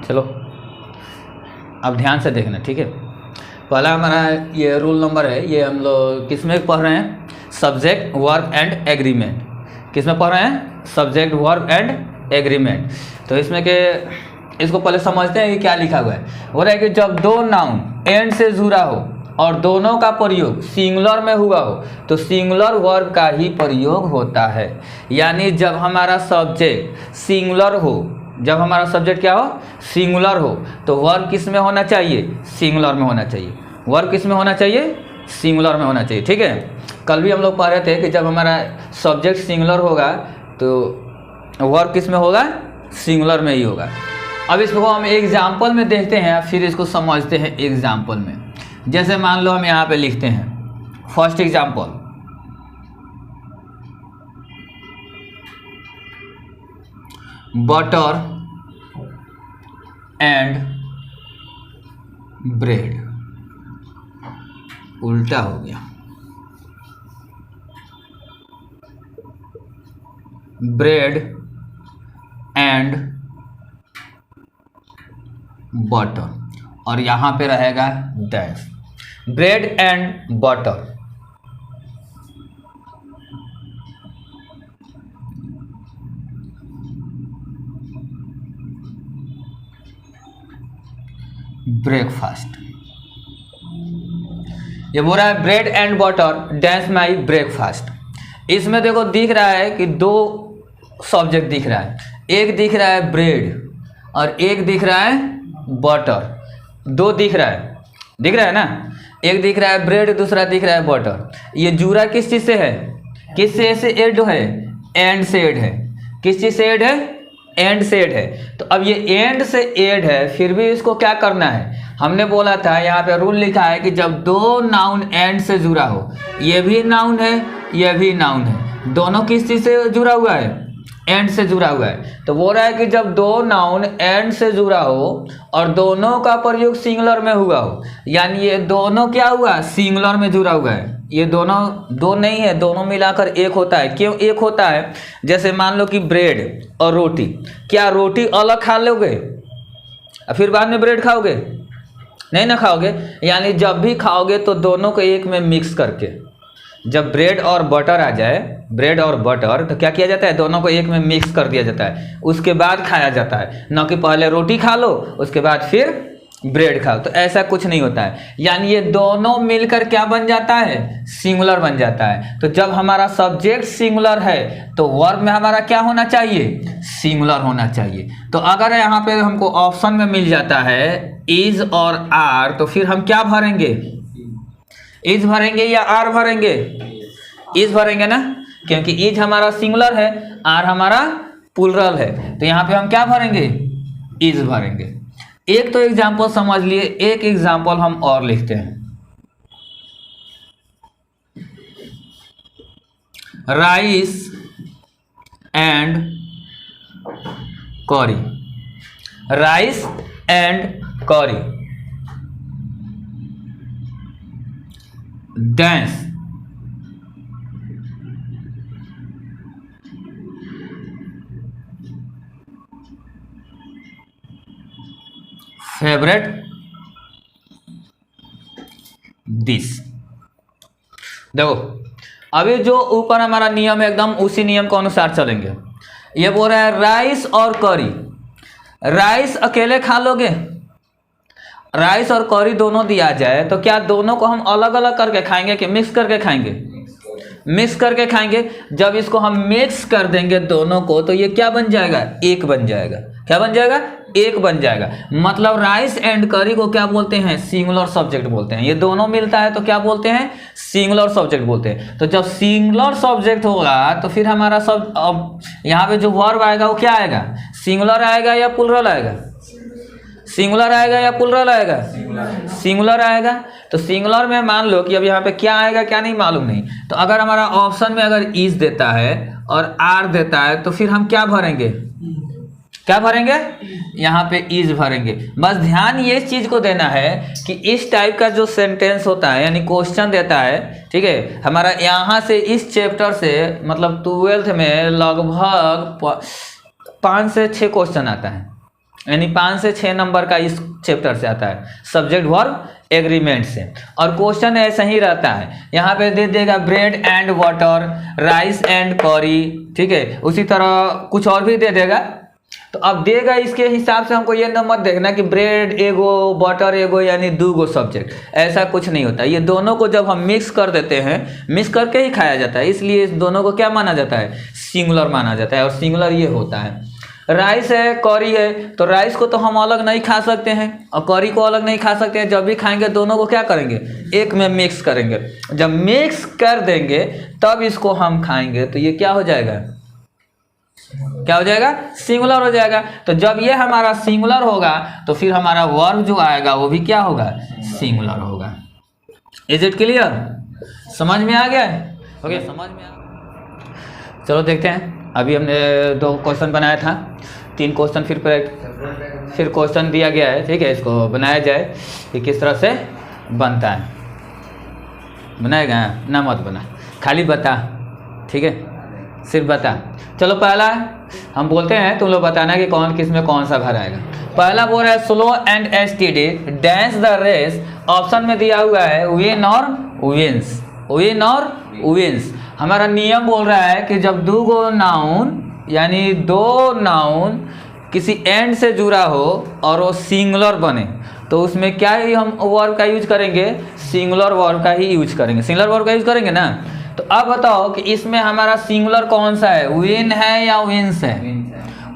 चलो अब ध्यान से देखना, ठीक है। पहला हमारा ये रूल नंबर है, ये हम लोग किस में पढ़ रहे हैं? Subject verb and agreement. किस में पढ़ रहे हैं? Subject verb and agreement. तो इसमें के इसको पहले समझते हैं कि क्या लिखा हुआ है। हो रहा है कि जब दो नाउन एंड से जुड़ा हो और दोनों का प्रयोग सिंगुलर में हुआ हो तो सिंगुलर वर्ब का ही प्रयोग होता है। यानी जब हमारा सब्जेक्ट सिंगुलर हो, जब हमारा सब्जेक्ट क्या हो? सिंगुलर हो, तो वर्ब किस में होना चाहिए? सिंगुलर में होना चाहिए। वर्ब किस में होना चाहिए? सिंगुलर में होना चाहिए, ठीक है। कल भी हम लोग पढ़ रहे थे कि जब हमारा सब्जेक्ट सिंगुलर होगा तो वर्ब किस में होगा? सिंगुलर में ही होगा। अब इसको हम एग्जाम्पल में देखते हैं, फिर इसको समझते हैं एग्जाम्पल में। जैसे मान लो हम यहाँ पे लिखते हैं first example, butter and bread. उल्टा हो गया, ब्रेड एंड बटर, और यहाँ पे रहेगा dash. Bread and butter, breakfast. ये बोल रहा है bread and butter dash my breakfast. इसमें देखो दिख रहा है कि दो सब्जेक्ट दिख रहा है, एक दिख रहा है ब्रेड और एक दिख रहा है बटर। दो दिख रहा है ना, एक दिख रहा है ब्रेड, दूसरा दिख रहा है बटर। ये जुड़ा किस चीज़ से है? किस से एड है? एंड से एड है। किस चीज़ से एड है? एंड से एड है। तो अब ये एंड से एड है, फिर भी इसको क्या करना है? हमने बोला था यहाँ पे रूल लिखा है कि जब दो नाउन एंड से जुड़ा हो, ये भी नाउन है, ये भी नाउन है, दोनों किस चीज़ से जुड़ा हुआ है? एंड से जुड़ा हुआ है। तो बोल रहा है कि जब दो नाउन एंड से जुड़ा हो और दोनों का प्रयोग सिंगुलर में हुआ हो, यानी ये दोनों क्या हुआ? सिंगुलर में जुड़ा हुआ है। ये दोनों दो नहीं है, दोनों मिलाकर एक होता है। क्यों एक होता है? जैसे मान लो कि ब्रेड और रोटी, क्या रोटी अलग खा लोगे और फिर बाद में ब्रेड खाओगे? नहीं ना खाओगे। यानी जब भी खाओगे तो दोनों को एक में मिक्स करके, जब ब्रेड और बटर आ जाए, ब्रेड और बटर, तो क्या किया जाता है? दोनों को एक में मिक्स कर दिया जाता है, उसके बाद खाया जाता है। न कि पहले रोटी खा लो उसके बाद फिर ब्रेड खाओ। तो ऐसा कुछ नहीं होता है। यानी ये दोनों मिलकर क्या बन जाता है? सिंगुलर बन जाता है। तो जब हमारा सब्जेक्ट सिंगुलर है तो वर्ब में हमारा क्या होना चाहिए? सिंगुलर होना चाहिए। तो अगर यहाँ पे हमको ऑप्शन में मिल जाता है इज और आर, तो फिर हम क्या भरेंगे? इज भरेंगे या आर भरेंगे? इज भरेंगे ना, क्योंकि इज हमारा सिंगुलर है, आर हमारा प्लुरल है। तो यहाँ पे हम क्या भरेंगे? इज भरेंगे। एक तो एग्जाम्पल समझ लिए, एक एग्जाम्पल हम और लिखते हैं। राइस एंड करी। राइस एंड करी डैश फेवरेट डिश। देखो अभी जो ऊपर हमारा नियम है एकदम उसी नियम के अनुसार चलेंगे। ये बोल रहा है राइस और करी। राइस अकेले खा लोगे? राइस और करी दोनों दिया जाए तो क्या दोनों को हम अलग अलग करके खाएंगे कि मिक्स करके खाएंगे? मिक्स करके खाएंगे। जब इसको हम मिक्स कर देंगे दोनों को तो ये क्या बन जाएगा? एक बन जाएगा। क्या बन जाएगा? एक बन जाएगा। मतलब राइस एंड करी को क्या बोलते हैं? सिंगुलर सब्जेक्ट बोलते हैं। ये दोनों मिलता है तो क्या बोलते हैं? सिंगुलर सब्जेक्ट बोलते हैं। तो जब सिंगुलर सब्जेक्ट होगा तो फिर हमारा सब अब यहाँ पे जो वर्ब आएगा वो क्या आएगा? सिंगुलर आएगा या प्लुरल आएगा? सिंगुलर आएगा या प्लुरल आएगा? सिंगुलर आएगा। तो सिंगुलर में मान लो कि अब यहाँ पे क्या आएगा क्या नहीं मालूम नहीं। तो अगर हमारा ऑप्शन में अगर इज देता है और आर देता है तो फिर हम क्या भरेंगे? क्या भरेंगे? यहाँ पे इज भरेंगे। बस ध्यान ये चीज को देना है कि इस टाइप का जो सेंटेंस होता है यानी क्वेश्चन देता है, ठीक है, हमारा यहाँ से इस चैप्टर से मतलब 12th में लगभग 5 से 6 क्वेश्चन आता है, यानी 5 से 6 नंबर का इस चैप्टर से आता है, सब्जेक्ट वर्ब एग्रीमेंट से। और क्वेश्चन ऐसा ही रहता है, यहाँ पे दे देगा bread and water, rice and करी, ठीक है। उसी तरह कुछ और भी दे देगा। तो अब देगा इसके हिसाब से हमको ये न मत देखना कि ब्रेड एगो बटर एगो यानी 2 सब्जेक्ट, ऐसा कुछ नहीं होता। ये दोनों को जब हम मिक्स कर देते हैं, मिक्स करके ही खाया जाता है, इसलिए इस दोनों को क्या माना जाता है, सिंगुलर माना जाता है। और सिंगुलर ये होता है, राइस है करी है, तो राइस को तो हम अलग नहीं खा सकते हैं और करी को अलग नहीं खा सकते हैं। जब भी खाएंगे दोनों को क्या करेंगे, एक में मिक्स करेंगे। जब मिक्स कर देंगे तब इसको हम खाएंगे, तो ये क्या हो जाएगा, क्या हो जाएगा, सिंगुलर हो जाएगा। तो जब ये हमारा सिंगुलर होगा तो फिर हमारा वर्ब जो आएगा वो भी क्या होगा, सिंगुलर होगा। इज इट क्लियर, समझ में आ गया है? ओके, समझ में आ गया। चलो देखते हैं, अभी हमने 2 क्वेश्चन बनाया था, 3 क्वेश्चन फिर क्वेश्चन दिया गया है, ठीक है। इसको बनाया जाए कि किस तरह से बनता है। बनाएगा ना, मत बना, खाली बता, ठीक है, सिर्फ बता। चलो पहला हम बोलते हैं, तुम लोग बताना कि कौन किस में कौन सा घर आएगा। पहला बोल रहा है slow and steady wins the race. Option में दिया हुआ है विन और विंस, विन और विंस। हमारा नियम बोल रहा है कि जब 2 नाउन यानी 2 नाउन किसी एंड से जुड़ा हो और वो सिंगुलर बने तो उसमें क्या ही हम वर्ब का यूज करेंगे, सिंगुलर वर्ब का ही यूज करेंगे, सिंगुलर वर्ब का यूज करेंगे ना। तो अब बताओ कि इसमें हमारा सिंगुलर कौन सा है, विन है या विंस है,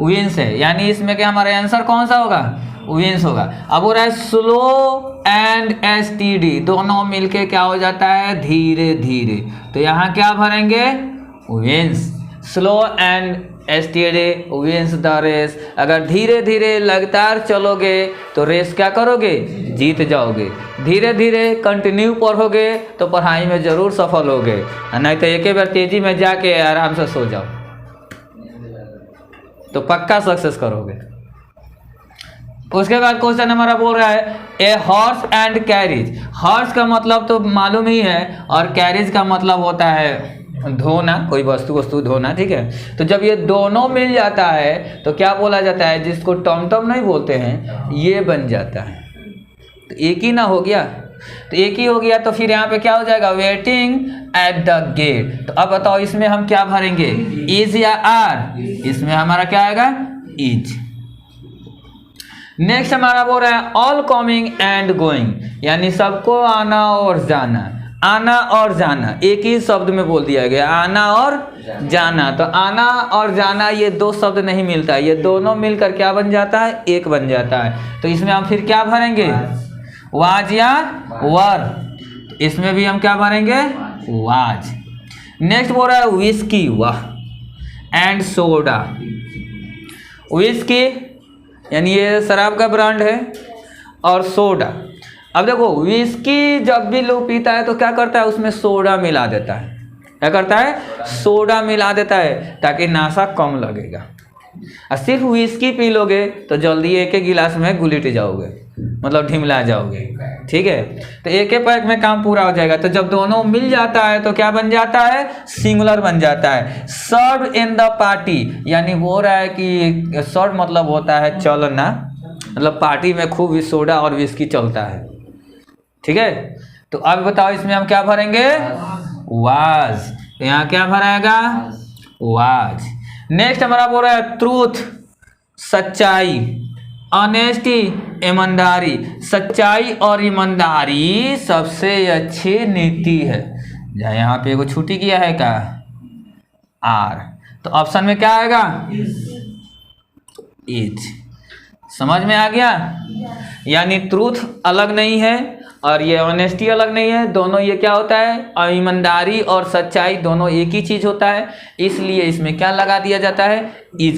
विंस है, यानी इसमें क्या हमारा आंसर कौन सा होगा, विंस होगा। अब हो रहा है स्लो एंड एसटीडी, दोनों मिलके क्या हो जाता है, धीरे धीरे, तो यहाँ क्या भरेंगे, wins. Slow and steady wins the race. अगर धीरे धीरे लगातार चलोगे तो रेस क्या करोगे, जीत जाओगे। धीरे धीरे कंटिन्यू पढ़ोगे तो पढ़ाई में जरूर सफल होगे, नहीं तो एक बार तेजी में जाके आराम से सो जाओ तो पक्का सक्सेस करोगे। उसके बाद क्वेश्चन हमारा बोल रहा है a horse and carriage. Horse का मतलब तो मालूम ही है और कैरिज का मतलब होता है धोना, कोई वस्तु धोना, ठीक है। तो जब ये दोनों मिल जाता है तो क्या बोला जाता है, जिसको टमटम नहीं बोलते हैं, ये बन जाता है। तो एक ही ना हो गया, तो एक ही हो गया, तो फिर यहाँ पे क्या हो जाएगा, वेटिंग एट द गेट। तो अब बताओ इसमें हम क्या भरेंगे, इज या आर। इसमें हमारा क्या आएगा, इज। नेक्स्ट हमारा बोल रहा है ऑल कमिंग एंड गोइंग, यानी सबको आना और जाना। आना और जाना एक ही शब्द में बोल दिया गया, आना और जाना। तो आना और जाना ये 2 शब्द नहीं मिलता, ये दोनों मिलकर क्या बन जाता है, एक बन जाता है। तो इसमें हम फिर क्या भरेंगे, वाज या वर। इसमें भी हम क्या भरेंगे, वाज। नेक्स्ट बोल रहा है विस्की, वाह, एंड सोडा। विस्की यानी ये शराब का ब्रांड है, और सोडा। अब देखो विस्की जब भी लोग पीता है तो क्या करता है, उसमें सोडा मिला देता है। क्या करता है, सोडा मिला देता है ताकि नशा कम लगेगा। और सिर्फ विस्की पी लोगे तो जल्दी एक गिलास में घुलिट जाओगे, मतलब ढिमला जाओगे, ठीक है। तो एक पैक में काम पूरा हो जाएगा। तो जब दोनों मिल जाता है तो क्या बन जाता है, सिंगुलर बन जाता है। सर्व इन द पार्टी, यानी वो रहा है कि सर्व मतलब होता है चलना, मतलब पार्टी में खूब भी सोडा और विस्की चलता है, ठीक है। तो अब बताओ इसमें हम क्या भरेंगे, वाज। तो यहाँ क्या भराएगा, वाज। नेक्स्ट हमारा बोल रहा है ट्रूथ, सच्चाई, ऑनेस्टी, ईमानदारी। सच्चाई और ईमानदारी सबसे अच्छी नीति है। यहाँ पे एगो छुट्टी किया है क्या, आर। तो ऑप्शन में क्या आएगा, इज। समझ में आ गया, यानी ट्रूथ अलग नहीं है और ये ऑनेस्टी अलग नहीं है, दोनों ये क्या होता है, ईमानदारी और सच्चाई दोनों एक ही चीज होता है, इसलिए इसमें क्या लगा दिया जाता है, इज।